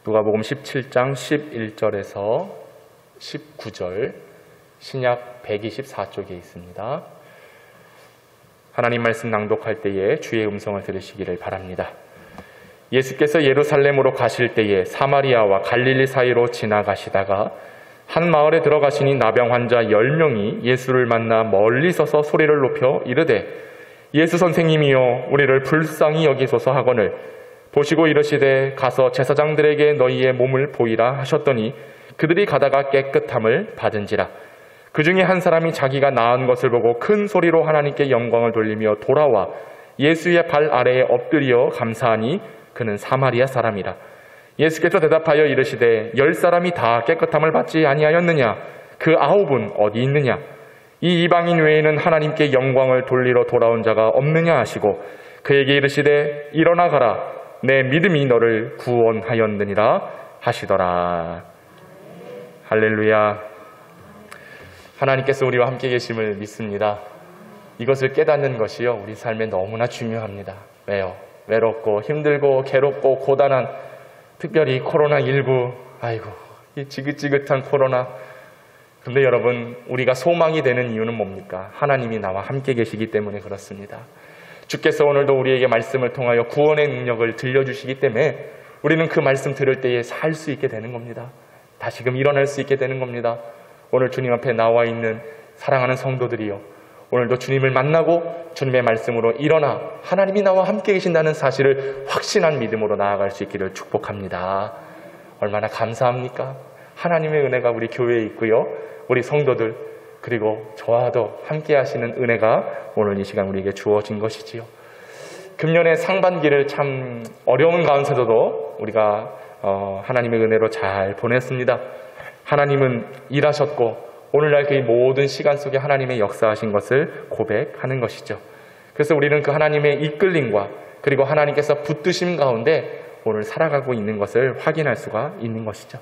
누가복음 17장 11절에서 19절, 신약 124쪽에 있습니다. 하나님 말씀 낭독할 때에 주의 음성을 들으시기를 바랍니다. 예수께서 예루살렘으로 가실 때에 사마리아와 갈릴리 사이로 지나가시다가 한 마을에 들어가시니 나병 환자 10명이 예수를 만나 멀리 서서 소리를 높여 이르되 예수 선생님이여 우리를 불쌍히 여기소서 하거늘 보시고 이르시되 가서 제사장들에게 너희의 몸을 보이라 하셨더니 그들이 가다가 깨끗함을 받은지라. 그 중에 한 사람이 자기가 나은 것을 보고 큰 소리로 하나님께 영광을 돌리며 돌아와 예수의 발 아래에 엎드려 감사하니 그는 사마리아 사람이라. 예수께서 대답하여 이르시되 10사람이 다 깨끗함을 받지 아니하였느냐? 그 9은 어디 있느냐? 이 이방인 외에는 하나님께 영광을 돌리러 돌아온 자가 없느냐 하시고 그에게 이르시되 일어나 가라. 내 믿음이 너를 구원하였느니라 하시더라. 할렐루야. 하나님께서 우리와 함께 계심을 믿습니다. 이것을 깨닫는 것이요 우리 삶에 너무나 중요합니다. 왜요? 외롭고 힘들고 괴롭고 고단한, 특별히 코로나19, 아이고 이 지긋지긋한 코로나. 근데 여러분, 우리가 소망이 되는 이유는 뭡니까? 하나님이 나와 함께 계시기 때문에 그렇습니다. 주께서 오늘도 우리에게 말씀을 통하여 구원의 능력을 들려주시기 때문에 우리는 그 말씀 들을 때에 살 수 있게 되는 겁니다. 다시금 일어날 수 있게 되는 겁니다. 오늘 주님 앞에 나와 있는 사랑하는 성도들이요, 오늘도 주님을 만나고 주님의 말씀으로 일어나 하나님이 나와 함께 계신다는 사실을 확신한 믿음으로 나아갈 수 있기를 축복합니다. 얼마나 감사합니까? 하나님의 은혜가 우리 교회에 있고요, 우리 성도들 그리고 저와도 함께 하시는 은혜가 오늘 이 시간 우리에게 주어진 것이지요. 금년의 상반기를 참 어려운 가운데서도 우리가 하나님의 은혜로 잘 보냈습니다. 하나님은 일하셨고 오늘날 그 모든 시간 속에 하나님의 역사하신 것을 고백하는 것이죠. 그래서 우리는 그 하나님의 이끌림과 그리고 하나님께서 붙드심 가운데 오늘 살아가고 있는 것을 확인할 수가 있는 것이죠.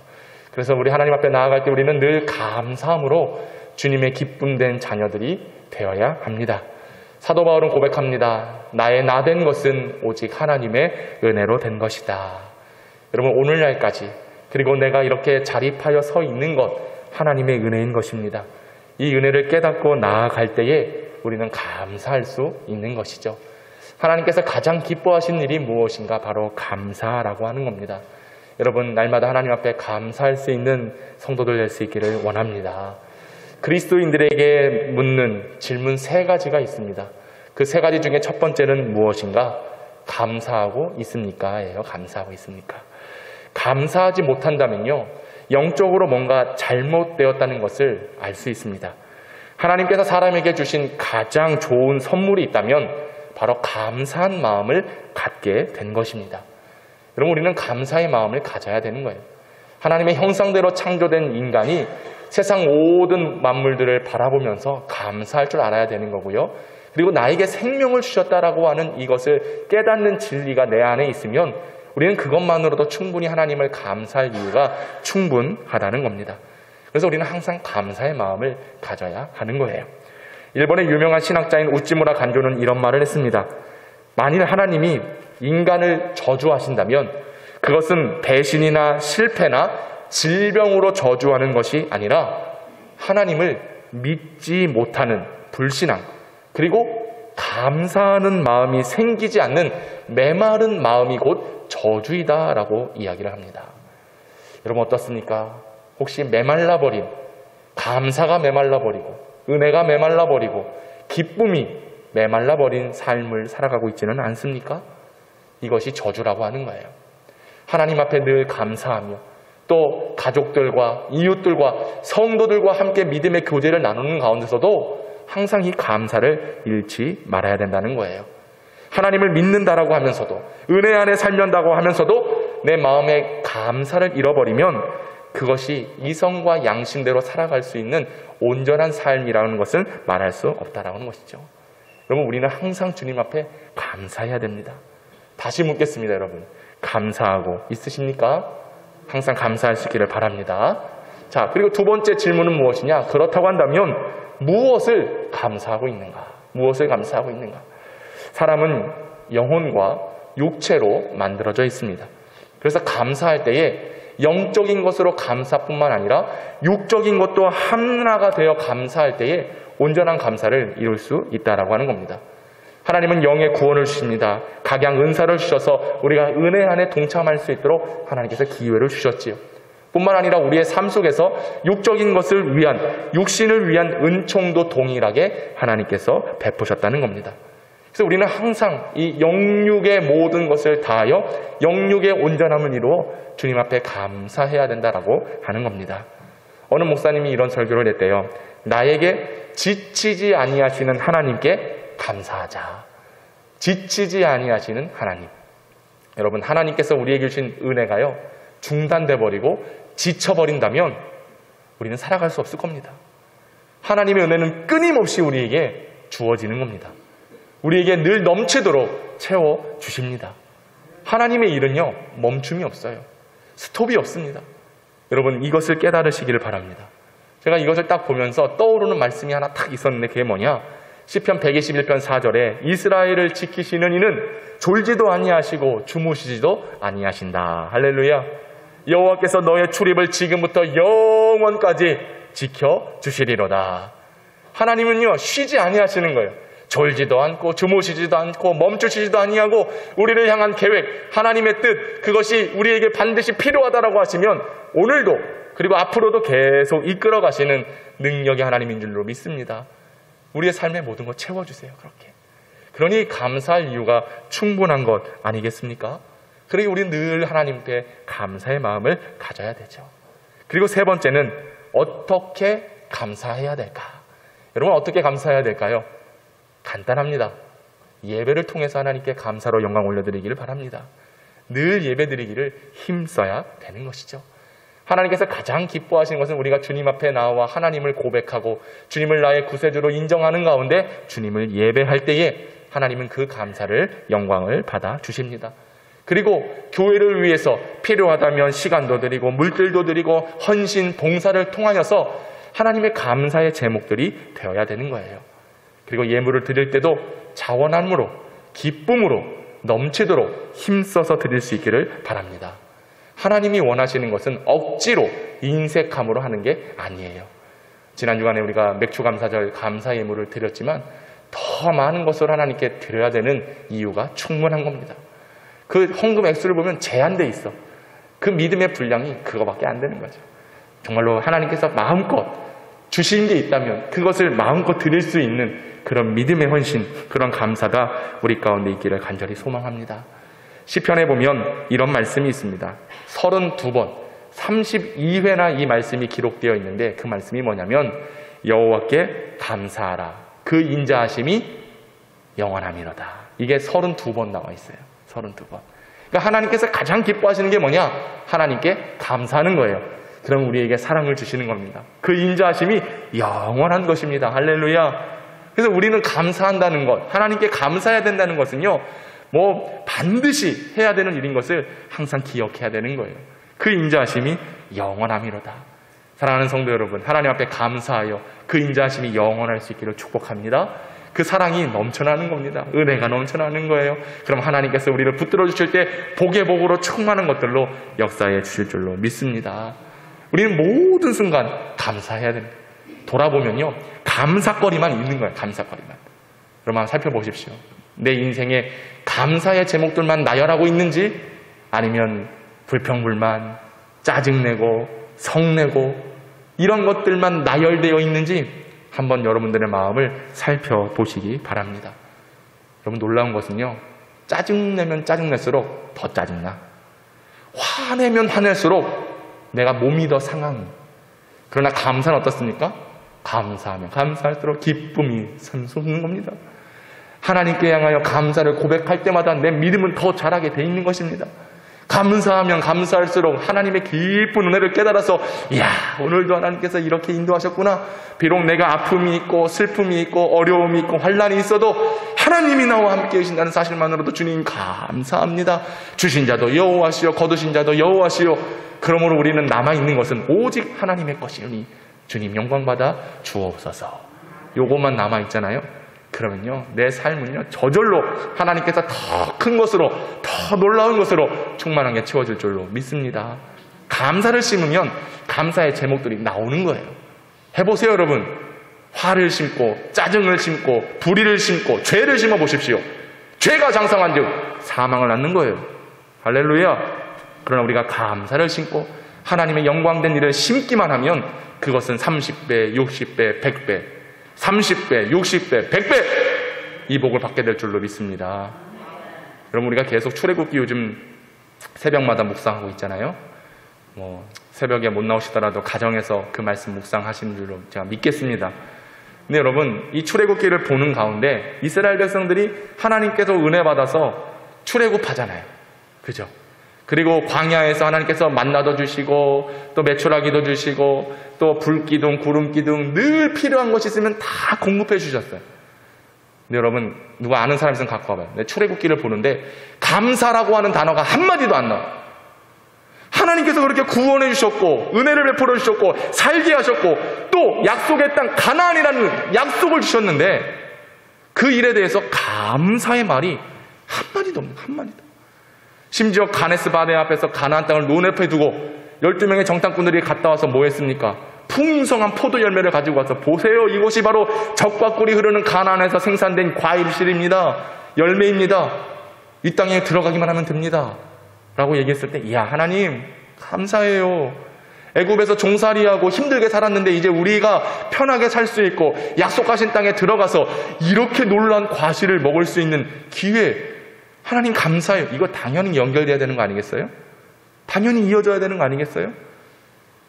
그래서 우리 하나님 앞에 나아갈 때 우리는 늘 감사함으로 주님의 기쁨된 자녀들이 되어야 합니다. 사도 바울은 고백합니다. 나의 나된 것은 오직 하나님의 은혜로 된 것이다. 여러분, 오늘날까지 그리고 내가 이렇게 자립하여 서 있는 것 하나님의 은혜인 것입니다. 이 은혜를 깨닫고 나아갈 때에 우리는 감사할 수 있는 것이죠. 하나님께서 가장 기뻐하신 일이 무엇인가? 바로 감사라고 하는 겁니다. 여러분, 날마다 하나님 앞에 감사할 수 있는 성도들 될 수 있기를 원합니다. 그리스도인들에게 묻는 질문 3가지가 있습니다. 그 3가지 중에 첫 번째는 무엇인가? 감사하고 있습니까? 예요. 감사하고 있습니까? 감사하지 못한다면요, 영적으로 뭔가 잘못되었다는 것을 알 수 있습니다. 하나님께서 사람에게 주신 가장 좋은 선물이 있다면 바로 감사한 마음을 갖게 된 것입니다. 여러분, 우리는 감사의 마음을 가져야 되는 거예요. 하나님의 형상대로 창조된 인간이 세상 모든 만물들을 바라보면서 감사할 줄 알아야 되는 거고요. 그리고 나에게 생명을 주셨다라고 하는 이것을 깨닫는 진리가 내 안에 있으면 우리는 그것만으로도 충분히 하나님을 감사할 이유가 충분하다는 겁니다. 그래서 우리는 항상 감사의 마음을 가져야 하는 거예요. 일본의 유명한 신학자인 우찌무라 간조는 이런 말을 했습니다. 만일 하나님이 인간을 저주하신다면 그것은 배신이나 실패나 질병으로 저주하는 것이 아니라 하나님을 믿지 못하는 불신앙, 그리고 감사하는 마음이 생기지 않는 메마른 마음이 곧 저주이다라고 이야기를 합니다. 여러분, 어떻습니까? 혹시 메말라버린, 감사가 메말라버리고 은혜가 메말라버리고 기쁨이 메말라버린 삶을 살아가고 있지는 않습니까? 이것이 저주라고 하는 거예요. 하나님 앞에 늘 감사하며 또 가족들과 이웃들과 성도들과 함께 믿음의 교제를 나누는 가운데서도 항상 이 감사를 잃지 말아야 된다는 거예요. 하나님을 믿는다라고 하면서도, 은혜 안에 살면다고 하면서도 내 마음에 감사를 잃어버리면 그것이 이성과 양심대로 살아갈 수 있는 온전한 삶이라는 것을 말할 수 없다라는 것이죠. 여러분, 우리는 항상 주님 앞에 감사해야 됩니다. 다시 묻겠습니다. 여러분, 감사하고 있으십니까? 항상 감사하시기를 바랍니다. 자, 그리고 두 번째 질문은 무엇이냐? 그렇다고 한다면 무엇을 감사하고 있는가? 무엇을 감사하고 있는가? 사람은 영혼과 육체로 만들어져 있습니다. 그래서 감사할 때에 영적인 것으로 감사뿐만 아니라 육적인 것도 하나가 되어 감사할 때에 온전한 감사를 이룰 수 있다라고 하는 겁니다. 하나님은 영의 구원을 주십니다. 각양 은사를 주셔서 우리가 은혜 안에 동참할 수 있도록 하나님께서 기회를 주셨지요. 뿐만 아니라 우리의 삶 속에서 육적인 것을 위한, 육신을 위한 은총도 동일하게 하나님께서 베푸셨다는 겁니다. 그래서 우리는 항상 이 영육의 모든 것을 다하여 영육의 온전함을 이루어 주님 앞에 감사해야 된다라고 하는 겁니다. 어느 목사님이 이런 설교를 했대요. 나에게 지치지 아니하시는 하나님께 감사하자. 지치지 아니하시는 하나님. 여러분, 하나님께서 우리에게 주신 은혜가요, 중단돼 버리고 지쳐버린다면 우리는 살아갈 수 없을 겁니다. 하나님의 은혜는 끊임없이 우리에게 주어지는 겁니다. 우리에게 늘 넘치도록 채워주십니다. 하나님의 일은요, 멈춤이 없어요. 스톱이 없습니다. 여러분, 이것을 깨달으시기를 바랍니다. 제가 이것을 딱 보면서 떠오르는 말씀이 하나 딱 있었는데 그게 뭐냐? 시편 121편 4절에 이스라엘을 지키시는 이는 졸지도 아니하시고 주무시지도 아니하신다. 할렐루야. 여호와께서 너의 출입을 지금부터 영원까지 지켜주시리로다. 하나님은요, 쉬지 아니하시는 거예요. 졸지도 않고 주무시지도 않고 멈추시지도 아니하고 우리를 향한 계획, 하나님의 뜻, 그것이 우리에게 반드시 필요하다라고 하시면 오늘도 그리고 앞으로도 계속 이끌어 가시는 능력의 하나님인 줄로 믿습니다. 우리의 삶의 모든 것 채워주세요. 그렇게. 그러니 감사할 이유가 충분한 것 아니겠습니까? 그러니 우리는 늘 하나님께 감사의 마음을 가져야 되죠. 그리고 세 번째는 어떻게 감사해야 될까? 여러분, 어떻게 감사해야 될까요? 간단합니다. 예배를 통해서 하나님께 감사로 영광 올려드리기를 바랍니다. 늘 예배드리기를 힘써야 되는 것이죠. 하나님께서 가장 기뻐하시는 것은 우리가 주님 앞에 나와 하나님을 고백하고 주님을 나의 구세주로 인정하는 가운데 주님을 예배할 때에 하나님은 그 감사를, 영광을 받아 주십니다. 그리고 교회를 위해서 필요하다면 시간도 드리고 물질도 드리고 헌신, 봉사를 통하여서 하나님의 감사의 제목들이 되어야 되는 거예요. 그리고 예물을 드릴 때도 자원함으로, 기쁨으로 넘치도록 힘써서 드릴 수 있기를 바랍니다. 하나님이 원하시는 것은 억지로 인색함으로 하는 게 아니에요. 지난 주간에 우리가 맥주감사절 감사 예물을 드렸지만 더 많은 것을 하나님께 드려야 되는 이유가 충분한 겁니다. 그 헌금 액수를 보면 제한돼 있어. 그 믿음의 분량이 그거밖에 안 되는 거죠. 정말로 하나님께서 마음껏 주신 게 있다면 그것을 마음껏 드릴 수 있는 그런 믿음의 헌신, 그런 감사가 우리 가운데 있기를 간절히 소망합니다. 시편에 보면 이런 말씀이 있습니다. 32번, 32회나 이 말씀이 기록되어 있는데 그 말씀이 뭐냐면 여호와께 감사하라. 그 인자하심이 영원함이로다. 이게 32번 나와 있어요. 32번. 그러니까 하나님께서 가장 기뻐하시는 게 뭐냐? 하나님께 감사하는 거예요. 그럼 우리에게 사랑을 주시는 겁니다. 그 인자하심이 영원한 것입니다. 할렐루야. 그래서 우리는 감사한다는 것, 하나님께 감사해야 된다는 것은요, 반드시 해야 되는 일인 것을 항상 기억해야 되는 거예요. 그 인자하심이 영원함이로다. 사랑하는 성도 여러분, 하나님 앞에 감사하여 그 인자하심이 영원할 수 있기를 축복합니다. 그 사랑이 넘쳐나는 겁니다. 은혜가 넘쳐나는 거예요. 그럼 하나님께서 우리를 붙들어 주실 때 복의 복으로 충만한 것들로 역사해 주실 줄로 믿습니다. 우리는 모든 순간 감사해야 됩니다. 돌아보면요, 감사거리만 있는 거예요. 감사거리만. 여러분 한번 살펴보십시오. 내 인생에 감사의 제목들만 나열하고 있는지, 아니면 불평불만, 짜증내고 성내고 이런 것들만 나열되어 있는지 한번 여러분들의 마음을 살펴보시기 바랍니다. 여러분, 놀라운 것은요, 짜증내면 짜증낼수록 더 짜증나. 화내면 화낼수록 내가 몸이 더 상하니. 그러나 감사는 어떻습니까? 감사하면 감사할수록 기쁨이 샘솟는 겁니다. 하나님께 향하여 감사를 고백할 때마다 내 믿음은 더 자라게 돼 있는 것입니다. 감사하면 감사할수록 하나님의 깊은 은혜를 깨달아서, 이야, 오늘도 하나님께서 이렇게 인도하셨구나. 비록 내가 아픔이 있고 슬픔이 있고 어려움이 있고 환난이 있어도 하나님이 나와 함께 계신다는 사실만으로도 주님 감사합니다. 주신 자도 여호와시요 거두신 자도 여호와시요. 그러므로 우리는 남아있는 것은 오직 하나님의 것이오니 주님 영광받아 주옵소서. 요것만 남아있잖아요. 그러면요, 내 삶은요, 저절로 하나님께서 더 큰 것으로, 더 놀라운 것으로 충만하게 채워질 줄로 믿습니다. 감사를 심으면 감사의 제목들이 나오는 거예요. 해보세요, 여러분. 화를 심고 짜증을 심고 불의를 심고 죄를 심어 보십시오. 죄가 장성한 즉 사망을 낳는 거예요. 할렐루야. 그러나 우리가 감사를 심고 하나님의 영광된 일을 심기만 하면 그것은 30배, 60배, 100배, 30배, 60배, 100배 이 복을 받게 될 줄로 믿습니다. 여러분, 우리가 계속 출애굽기 요즘 새벽마다 묵상하고 있잖아요. 새벽에 못 나오시더라도 가정에서 그 말씀 묵상하시는 줄로 제가 믿겠습니다. 근데 여러분, 이 출애굽기를 보는 가운데 이스라엘 백성들이 하나님께서 은혜 받아서 출애굽하잖아요. 그죠? 그리고 광야에서 하나님께서 만나도 주시고 또 메추라기도 주시고 또 불기둥, 구름기둥 늘 필요한 것이 있으면 다 공급해 주셨어요. 근데 여러분, 누가 아는 사람 있으면 갖고 와봐요. 출애굽기를 보는데 감사라고 하는 단어가 한마디도 안 나와요. 하나님께서 그렇게 구원해 주셨고 은혜를 베풀어 주셨고 살게 하셨고 또 약속의 땅 가나안이라는 약속을 주셨는데 그 일에 대해서 감사의 말이 한마디도 없는 거예요. 한마디도. 심지어 가네스 바네 앞에서 가나안 땅을 눈앞에 두고 12명의 정탐꾼들이 갔다 와서 뭐 했습니까? 풍성한 포도 열매를 가지고 와서 보세요. 이곳이 바로 젖과 꿀이 흐르는 가나안에서 생산된 과일실입니다. 열매입니다. 이 땅에 들어가기만 하면 됩니다. 라고 얘기했을 때, 이야, 하나님 감사해요. 애굽에서 종살이하고 힘들게 살았는데 이제 우리가 편하게 살 수 있고 약속하신 땅에 들어가서 이렇게 놀라운 과실을 먹을 수 있는 기회, 하나님 감사해요. 이거 당연히 연결돼야 되는 거 아니겠어요? 당연히 이어져야 되는 거 아니겠어요?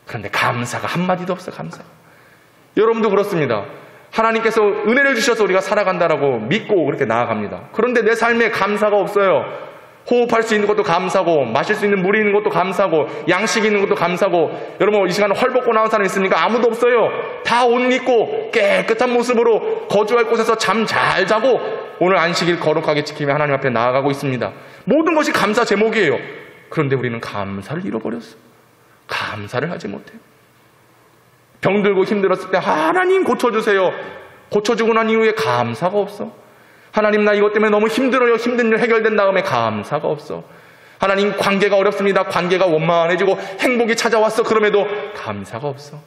그런데 감사가 한마디도 없어요. 감사가. 여러분도 그렇습니다. 하나님께서 은혜를 주셔서 우리가 살아간다라고 믿고 그렇게 나아갑니다. 그런데 내 삶에 감사가 없어요. 호흡할 수 있는 것도 감사고, 마실 수 있는 물이 있는 것도 감사고, 양식이 있는 것도 감사고. 여러분, 이 시간에 헐벗고 나온 사람 있습니까? 아무도 없어요. 다 옷 입고 깨끗한 모습으로 거주할 곳에서 잠 잘 자고 오늘 안식일 거룩하게 지키며 하나님 앞에 나아가고 있습니다. 모든 것이 감사 제목이에요. 그런데 우리는 감사를 잃어버렸어요. 감사를 하지 못해요. 병들고 힘들었을 때 하나님 고쳐주세요. 고쳐주고 난 이후에 감사가 없어. 하나님, 나 이것 때문에 너무 힘들어요. 힘든 일 해결된 다음에 감사가 없어. 하나님, 관계가 어렵습니다. 관계가 원만해지고 행복이 찾아왔어. 그럼에도 감사가 없어.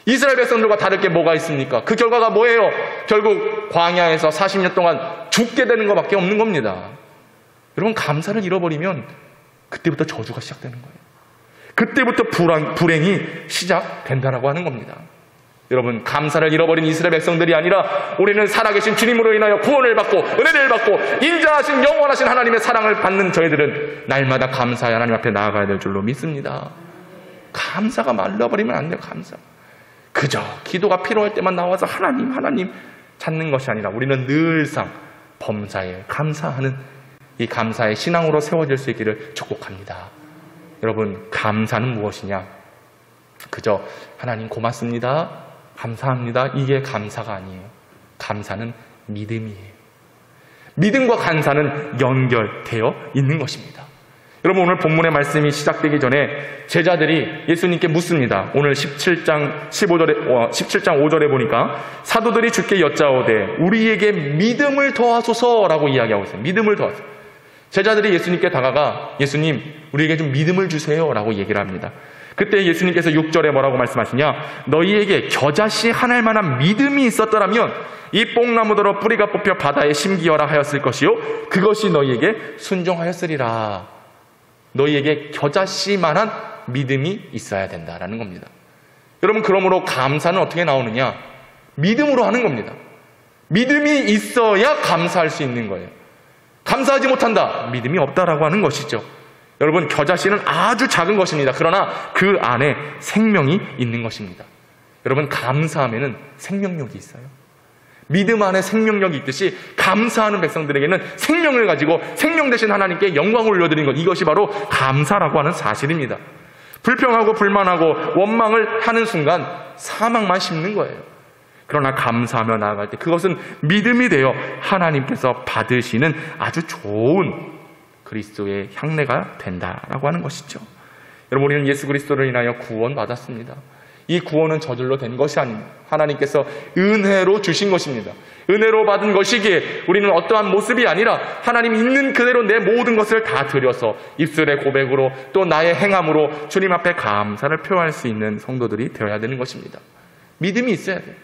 이스라엘 백성들과 다를 게 뭐가 있습니까? 그 결과가 뭐예요? 결국 광야에서 40년 동안 죽게 되는 것밖에 없는 겁니다. 여러분, 감사를 잃어버리면 그때부터 저주가 시작되는 거예요. 그때부터 불행이 시작된다라고 하는 겁니다. 여러분, 감사를 잃어버린 이스라엘 백성들이 아니라 우리는 살아계신 주님으로 인하여 구원을 받고 은혜를 받고 인자하신 영원하신 하나님의 사랑을 받는 저희들은 날마다 감사의 하나님 앞에 나아가야 될 줄로 믿습니다. 감사가 말라버리면 안 돼요. 감사. 그저 기도가 필요할 때만 나와서 하나님 찾는 것이 아니라 우리는 늘상 범사에 감사하는 이 감사의 신앙으로 세워질 수 있기를 축복합니다. 여러분, 감사는 무엇이냐? 그저 하나님 고맙습니다, 감사합니다, 이게 감사가 아니에요. 감사는 믿음이에요. 믿음과 감사는 연결되어 있는 것입니다. 여러분, 오늘 본문의 말씀이 시작되기 전에 제자들이 예수님께 묻습니다. 오늘 17장 5절에 보니까 사도들이 주께 여짜오되 우리에게 믿음을 더하소서라고 이야기하고 있어요. 믿음을 더하소서. 제자들이 예수님께 다가가 예수님, 우리에게 좀 믿음을 주세요 라고 얘기를 합니다. 그때 예수님께서 6절에 뭐라고 말씀하시냐? 너희에게 겨자씨 하나일 만한 믿음이 있었더라면 이 뽕나무더러 뿌리가 뽑혀 바다에 심기어라 하였을 것이요 그것이 너희에게 순종하였으리라. 너희에게 겨자씨만한 믿음이 있어야 된다라는 겁니다. 여러분, 그러므로 감사는 어떻게 나오느냐? 믿음으로 하는 겁니다. 믿음이 있어야 감사할 수 있는 거예요. 감사하지 못한다, 믿음이 없다라고 하는 것이죠. 여러분, 겨자씨는 아주 작은 것입니다. 그러나 그 안에 생명이 있는 것입니다. 여러분, 감사하면은 생명력이 있어요. 믿음 안에 생명력이 있듯이 감사하는 백성들에게는 생명을 가지고 생명 대신 하나님께 영광을 올려드리는 것, 이것이 바로 감사라고 하는 사실입니다. 불평하고 불만하고 원망을 하는 순간 사망만 심는 거예요. 그러나 감사하며 나아갈 때 그것은 믿음이 되어 하나님께서 받으시는 아주 좋은 그리스도의 향례가 된다라고 하는 것이죠. 여러분, 우리는 예수 그리스도를 인하여 구원받았습니다. 이 구원은 저절로 된 것이 아닙니다. 하나님께서 은혜로 주신 것입니다. 은혜로 받은 것이기에 우리는 어떠한 모습이 아니라 하나님 있는 그대로 내 모든 것을 다 드려서 입술의 고백으로 또 나의 행함으로 주님 앞에 감사를 표할 수 있는 성도들이 되어야 되는 것입니다. 믿음이 있어야 돼요.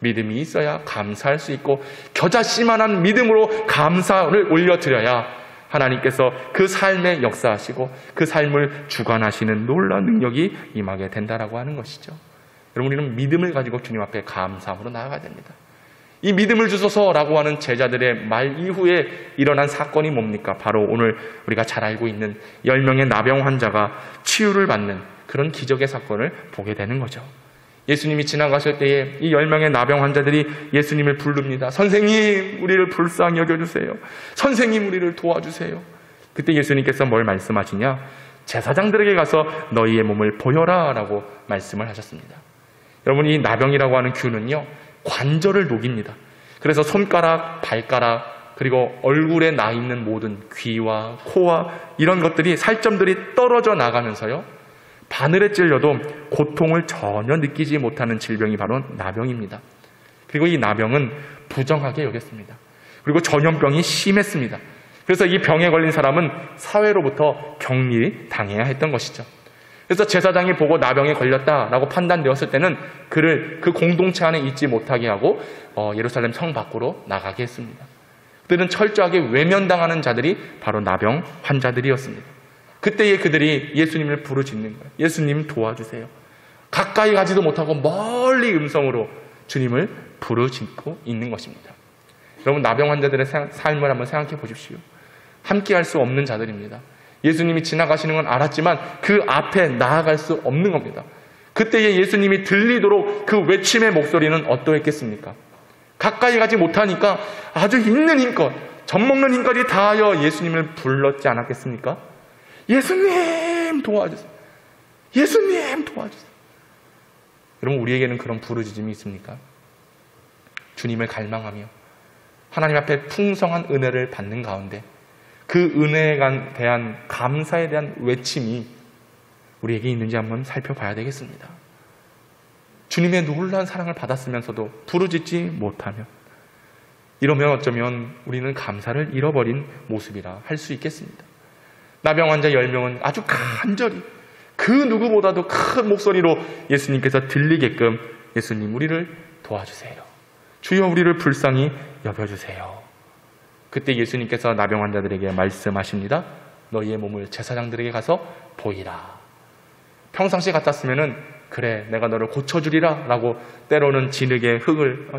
믿음이 있어야 감사할 수 있고 겨자씨만한 믿음으로 감사를 올려드려야 하나님께서 그 삶에 역사하시고 그 삶을 주관하시는 놀라운 능력이 임하게 된다라고 하는 것이죠. 여러분, 우리는 믿음을 가지고 주님 앞에 감사함으로 나아가야 됩니다. 이 믿음을 주소서라고 하는 제자들의 말 이후에 일어난 사건이 뭡니까? 바로 오늘 우리가 잘 알고 있는 10명의 나병 환자가 치유를 받는 그런 기적의 사건을 보게 되는 거죠. 예수님이 지나가실 때에 이 10명의 나병 환자들이 예수님을 부릅니다. 선생님, 우리를 불쌍히 여겨주세요. 선생님, 우리를 도와주세요. 그때 예수님께서 뭘 말씀하시냐? 제사장들에게 가서 너희의 몸을 보여라 라고 말씀을 하셨습니다. 여러분, 이 나병이라고 하는 균은요, 관절을 녹입니다. 그래서 손가락, 발가락, 그리고 얼굴에 나 있는 모든 귀와 코와 이런 것들이, 살점들이 떨어져 나가면서요, 바늘에 찔려도 고통을 전혀 느끼지 못하는 질병이 바로 나병입니다. 그리고 이 나병은 부정하게 여겼습니다. 그리고 전염병이 심했습니다. 그래서 이 병에 걸린 사람은 사회로부터 격리 당해야 했던 것이죠. 그래서 제사장이 보고 나병에 걸렸다라고 판단되었을 때는 그를 그 공동체 안에 있지 못하게 하고 예루살렘 성 밖으로 나가게 했습니다. 그들은 철저하게 외면당하는 자들이 바로 나병 환자들이었습니다. 그때에 그들이 예수님을 부르짖는 거예요. 예수님 도와주세요. 가까이 가지도 못하고 멀리 음성으로 주님을 부르짖고 있는 것입니다. 여러분, 나병 환자들의 삶을 한번 생각해 보십시오. 함께 할 수 없는 자들입니다. 예수님이 지나가시는 건 알았지만 그 앞에 나아갈 수 없는 겁니다. 그때에 예수님이 들리도록 그 외침의 목소리는 어떠했겠습니까? 가까이 가지 못하니까 아주 있는 힘껏, 젖먹는 힘까지 다하여 예수님을 불렀지 않았겠습니까? 예수님 도와주세요. 예수님 도와주세요. 여러분, 우리에게는 그런 부르짖음이 있습니까? 주님을 갈망하며 하나님 앞에 풍성한 은혜를 받는 가운데 그 은혜에 대한 감사에 대한 외침이 우리에게 있는지 한번 살펴봐야 되겠습니다. 주님의 놀라운 사랑을 받았으면서도 부르짖지 못하면, 이러면 어쩌면 우리는 감사를 잃어버린 모습이라 할 수 있겠습니다. 나병 환자 10명은 아주 간절히 그 누구보다도 큰 목소리로 예수님께서 들리게끔 예수님, 우리를 도와주세요. 주여, 우리를 불쌍히 여겨주세요. 그때 예수님께서 나병 환자들에게 말씀하십니다. 너희의 몸을 제사장들에게 가서 보이라. 평상시 같았으면은 그래, 내가 너를 고쳐주리라 라고 때로는 진흙에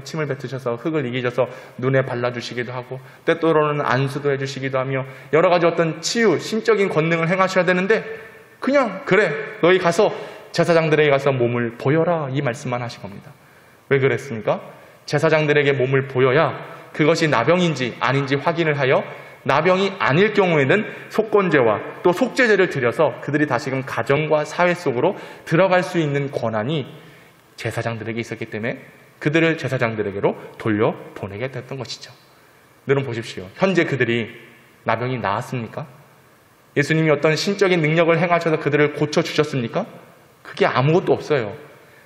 침을 뱉으셔서 흙을 이기셔서 눈에 발라주시기도 하고, 때로는 안수도 해주시기도 하며 여러 가지 어떤 치유, 신적인 권능을 행하셔야 되는데 그냥 그래, 너희 가서 제사장들에게 가서 몸을 보여라, 이 말씀만 하신 겁니다. 왜 그랬습니까? 제사장들에게 몸을 보여야 그것이 나병인지 아닌지 확인을 하여 나병이 아닐 경우에는 속건제와 또 속죄제를 드려서 그들이 다시금 가정과 사회 속으로 들어갈 수 있는 권한이 제사장들에게 있었기 때문에 그들을 제사장들에게로 돌려보내게 됐던 것이죠. 여러분 보십시오. 현재 그들이 나병이 나았습니까? 예수님이 어떤 신적인 능력을 행하셔서 그들을 고쳐주셨습니까? 그게 아무것도 없어요.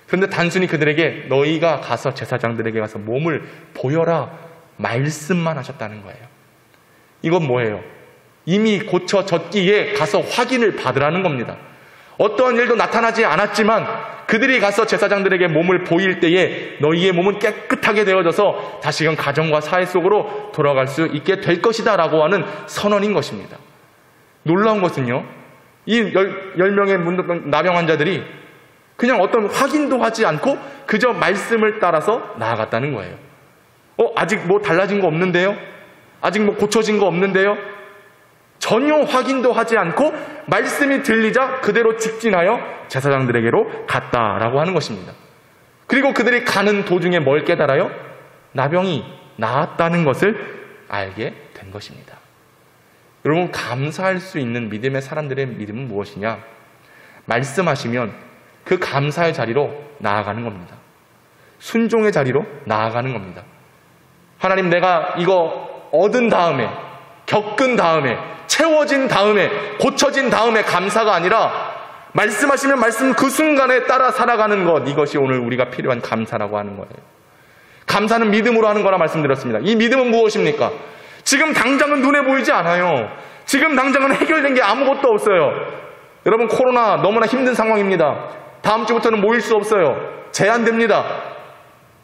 그런데 단순히 그들에게 너희가 가서 제사장들에게 가서 몸을 보여라 말씀만 하셨다는 거예요. 이건 뭐예요? 이미 고쳐졌기에 가서 확인을 받으라는 겁니다. 어떠한 일도 나타나지 않았지만 그들이 가서 제사장들에게 몸을 보일 때에 너희의 몸은 깨끗하게 되어져서 다시금 가정과 사회 속으로 돌아갈 수 있게 될 것이다 라고 하는 선언인 것입니다. 놀라운 것은요, 이 10명의 나병 환자들이 그냥 어떤 확인도 하지 않고 그저 말씀을 따라서 나아갔다는 거예요. 아직 뭐 달라진 거 없는데요? 아직 뭐 고쳐진 거 없는데요? 전혀 확인도 하지 않고 말씀이 들리자 그대로 직진하여 제사장들에게로 갔다라고 하는 것입니다. 그리고 그들이 가는 도중에 뭘 깨달아요? 나병이 나았다는 것을 알게 된 것입니다. 여러분, 감사할 수 있는 믿음의 사람들의 믿음은 무엇이냐? 말씀하시면 그 감사의 자리로 나아가는 겁니다. 순종의 자리로 나아가는 겁니다. 하나님, 내가 이거 얻은 다음에, 겪은 다음에, 채워진 다음에, 고쳐진 다음에 감사가 아니라 말씀하시면 말씀 그 순간에 따라 살아가는 것, 이것이 오늘 우리가 필요한 감사라고 하는 거예요. 감사는 믿음으로 하는 거라 말씀드렸습니다. 이 믿음은 무엇입니까? 지금 당장은 눈에 보이지 않아요. 지금 당장은 해결된 게 아무것도 없어요. 여러분, 코로나 너무나 힘든 상황입니다. 다음 주부터는 모일 수 없어요. 제한됩니다.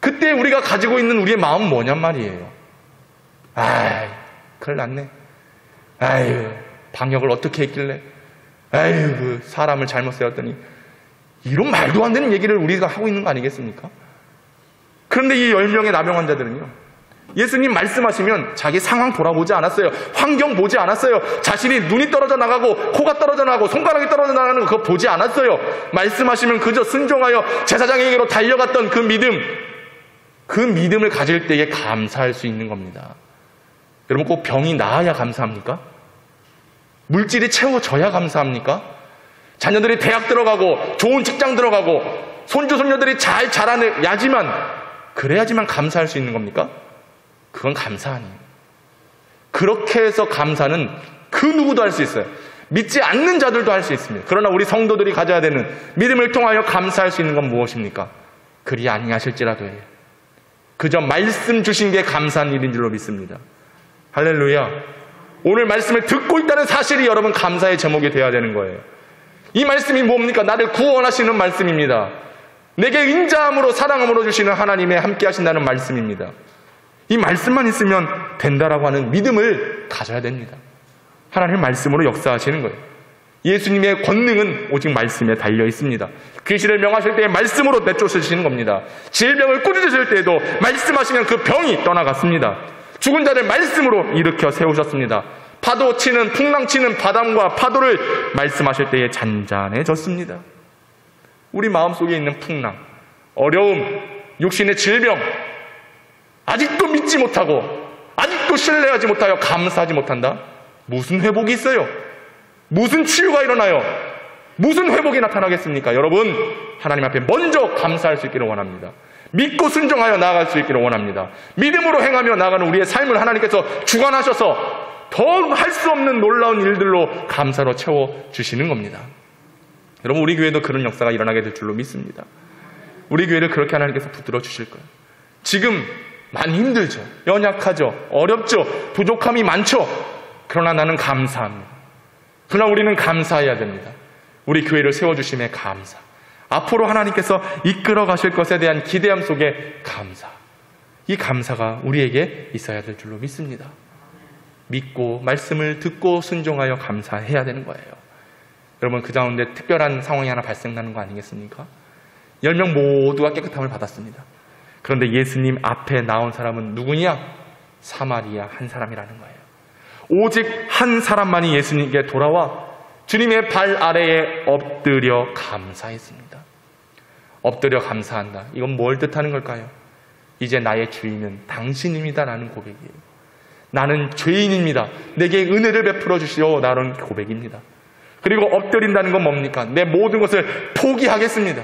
그때 우리가 가지고 있는 우리의 마음은 뭐냔 말이에요. 아이, 큰일 났네. 아유, 방역을 어떻게 했길래. 아유, 그 사람을 잘못 세웠더니. 이런 말도 안 되는 얘기를 우리가 하고 있는 거 아니겠습니까? 그런데 이 10명의 남용 환자들은요, 예수님 말씀하시면 자기 상황 돌아보지 않았어요. 환경 보지 않았어요. 자신이 눈이 떨어져 나가고 코가 떨어져 나가고 손가락이 떨어져 나가는 거 그거 보지 않았어요. 말씀하시면 그저 순종하여 제사장에게로 달려갔던 그 믿음, 그 믿음을 가질 때에 감사할 수 있는 겁니다. 여러분, 꼭 병이 나아야 감사합니까? 물질이 채워져야 감사합니까? 자녀들이 대학 들어가고 좋은 직장 들어가고 손주 손녀들이 잘 자라야지만, 그래야지만 감사할 수 있는 겁니까? 그건 감사 아니에요. 그렇게 해서 감사는 그 누구도 할 수 있어요. 믿지 않는 자들도 할 수 있습니다. 그러나 우리 성도들이 가져야 되는 믿음을 통하여 감사할 수 있는 건 무엇입니까? 그리 아니하실지라도 해요. 그저 말씀 주신 게 감사한 일인 줄로 믿습니다. 할렐루야. 오늘 말씀을 듣고 있다는 사실이 여러분 감사의 제목이 되어야 되는 거예요. 이 말씀이 뭡니까? 나를 구원하시는 말씀입니다. 내게 인자함으로 사랑함으로 주시는 하나님의 함께 하신다는 말씀입니다. 이 말씀만 있으면 된다라고 하는 믿음을 가져야 됩니다. 하나님 말씀으로 역사하시는 거예요. 예수님의 권능은 오직 말씀에 달려 있습니다. 귀신을 명하실 때에 말씀으로 내쫓으시는 겁니다. 질병을 꾸짖으실 때에도 말씀하시면 그 병이 떠나갔습니다. 죽은 자를 말씀으로 일으켜 세우셨습니다. 파도 치는, 풍랑 치는 바람과 파도를 말씀하실 때에 잔잔해졌습니다. 우리 마음속에 있는 풍랑, 어려움, 육신의 질병, 아직도 믿지 못하고 아직도 신뢰하지 못하여 감사하지 못한다? 무슨 회복이 있어요? 무슨 치유가 일어나요? 무슨 회복이 나타나겠습니까? 여러분, 하나님 앞에 먼저 감사할 수 있기를 원합니다. 믿고 순종하여 나아갈 수 있기를 원합니다. 믿음으로 행하며 나아가는 우리의 삶을 하나님께서 주관하셔서 더 할 수 없는 놀라운 일들로 감사로 채워주시는 겁니다. 여러분, 우리 교회도 그런 역사가 일어나게 될 줄로 믿습니다. 우리 교회를 그렇게 하나님께서 붙들어 주실 거예요. 지금 많이 힘들죠. 연약하죠. 어렵죠. 부족함이 많죠. 그러나 나는 감사합니다. 그러나 우리는 감사해야 됩니다. 우리 교회를 세워주심에 감사. 앞으로 하나님께서 이끌어 가실 것에 대한 기대함 속에 감사. 이 감사가 우리에게 있어야 될 줄로 믿습니다. 믿고 말씀을 듣고 순종하여 감사해야 되는 거예요. 여러분, 그 가운데 특별한 상황이 하나 발생나는 거 아니겠습니까? 10명 모두가 깨끗함을 받았습니다. 그런데 예수님 앞에 나온 사람은 누구냐? 사마리아 한 사람이라는 거예요. 오직 한 사람만이 예수님께 돌아와 주님의 발 아래에 엎드려 감사했습니다. 엎드려 감사한다. 이건 뭘 뜻하는 걸까요? 이제 나의 주인은 당신입니다라는 고백이에요. 나는 죄인입니다. 내게 은혜를 베풀어 주시오. 라는 고백입니다. 그리고 엎드린다는 건 뭡니까? 내 모든 것을 포기하겠습니다.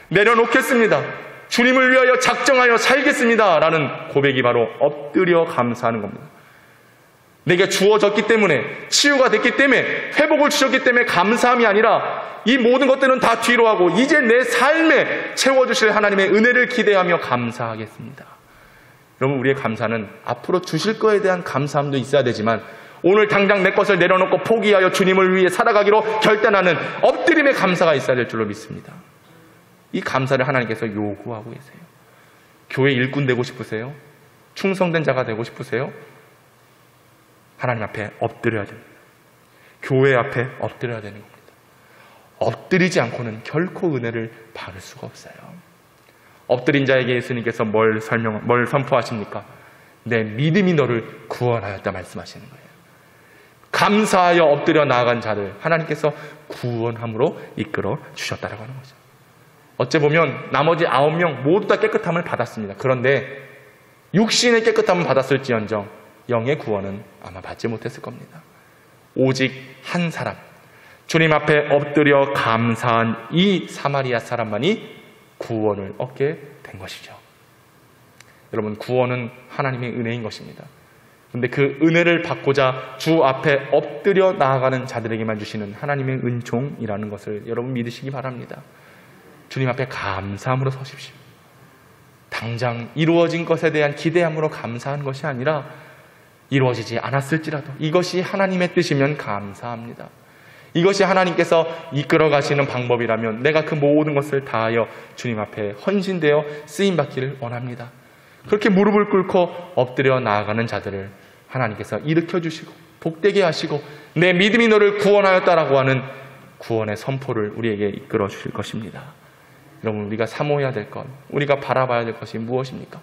내려놓겠습니다. 주님을 위하여 작정하여 살겠습니다. 라는 고백이 바로 엎드려 감사하는 겁니다. 내게 주어졌기 때문에, 치유가 됐기 때문에, 회복을 주셨기 때문에 감사함이 아니라 이 모든 것들은 다 뒤로 하고 이제 내 삶에 채워주실 하나님의 은혜를 기대하며 감사하겠습니다. 여러분, 우리의 감사는 앞으로 주실 거에 대한 감사함도 있어야 되지만 오늘 당장 내 것을 내려놓고 포기하여 주님을 위해 살아가기로 결단하는 엎드림의 감사가 있어야 될 줄로 믿습니다. 이 감사를 하나님께서 요구하고 계세요. 교회 일꾼 되고 싶으세요? 충성된 자가 되고 싶으세요? 하나님 앞에 엎드려야 됩니다. 교회 앞에 엎드려야 되는 겁니다. 엎드리지 않고는 결코 은혜를 받을 수가 없어요. 엎드린 자에게 예수님께서 뭘 선포하십니까? 내 믿음이 너를 구원하였다 말씀하시는 거예요. 감사하여 엎드려 나아간 자를 하나님께서 구원함으로 이끌어 주셨다라고 하는 거죠. 어째 보면 나머지 9명 모두 다 깨끗함을 받았습니다. 그런데 육신의 깨끗함은 받았을지언정 영의 구원은 아마 받지 못했을 겁니다. 오직 한 사람, 주님 앞에 엎드려 감사한 이 사마리아 사람만이 구원을 얻게 된 것이죠. 여러분, 구원은 하나님의 은혜인 것입니다. 근데 그 은혜를 받고자 주 앞에 엎드려 나아가는 자들에게만 주시는 하나님의 은총이라는 것을 여러분 믿으시기 바랍니다. 주님 앞에 감사함으로 서십시오. 당장 이루어진 것에 대한 기대함으로 감사한 것이 아니라 이루어지지 않았을지라도 이것이 하나님의 뜻이면 감사합니다. 이것이 하나님께서 이끌어 가시는 방법이라면 내가 그 모든 것을 다하여 주님 앞에 헌신되어 쓰임받기를 원합니다. 그렇게 무릎을 꿇고 엎드려 나아가는 자들을 하나님께서 일으켜 주시고 복되게 하시고 내 믿음이 너를 구원하였다라고 하는 구원의 선포를 우리에게 이끌어 주실 것입니다. 여러분, 우리가 사모해야 될 것, 우리가 바라봐야 될 것이 무엇입니까?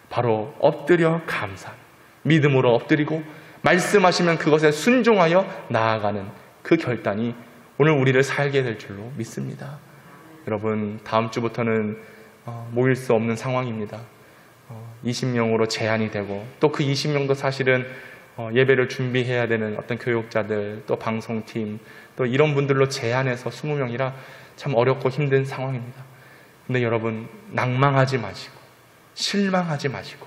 바로 엎드려 감사, 믿음으로 엎드리고 말씀하시면 그것에 순종하여 나아가는 그 결단이 오늘 우리를 살게 될 줄로 믿습니다. 여러분, 다음 주부터는 모일 수 없는 상황입니다. 20명으로 제한이 되고 또 그 20명도 사실은 예배를 준비해야 되는 어떤 교육자들, 또 방송팀, 또 이런 분들로 제한해서 20명이라 참 어렵고 힘든 상황입니다. 근데 여러분, 낭망하지 마시고 실망하지 마시고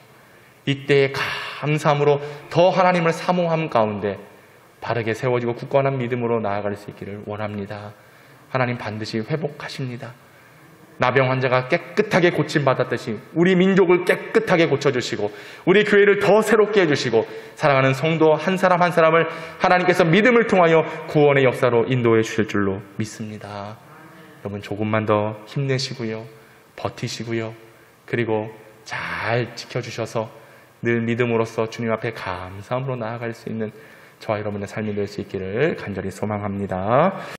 이때의 감사함으로 더 하나님을 사모함 가운데 바르게 세워지고 굳건한 믿음으로 나아갈 수 있기를 원합니다. 하나님 반드시 회복하십니다. 나병 환자가 깨끗하게 고침받았듯이 우리 민족을 깨끗하게 고쳐주시고 우리 교회를 더 새롭게 해주시고 사랑하는 성도 한 사람 한 사람을 하나님께서 믿음을 통하여 구원의 역사로 인도해 주실 줄로 믿습니다. 여러분, 조금만 더 힘내시고요, 버티시고요, 그리고 잘 지켜주셔서 늘 믿음으로써 주님 앞에 감사함으로 나아갈 수 있는 저와 여러분의 삶이 될 수 있기를 간절히 소망합니다.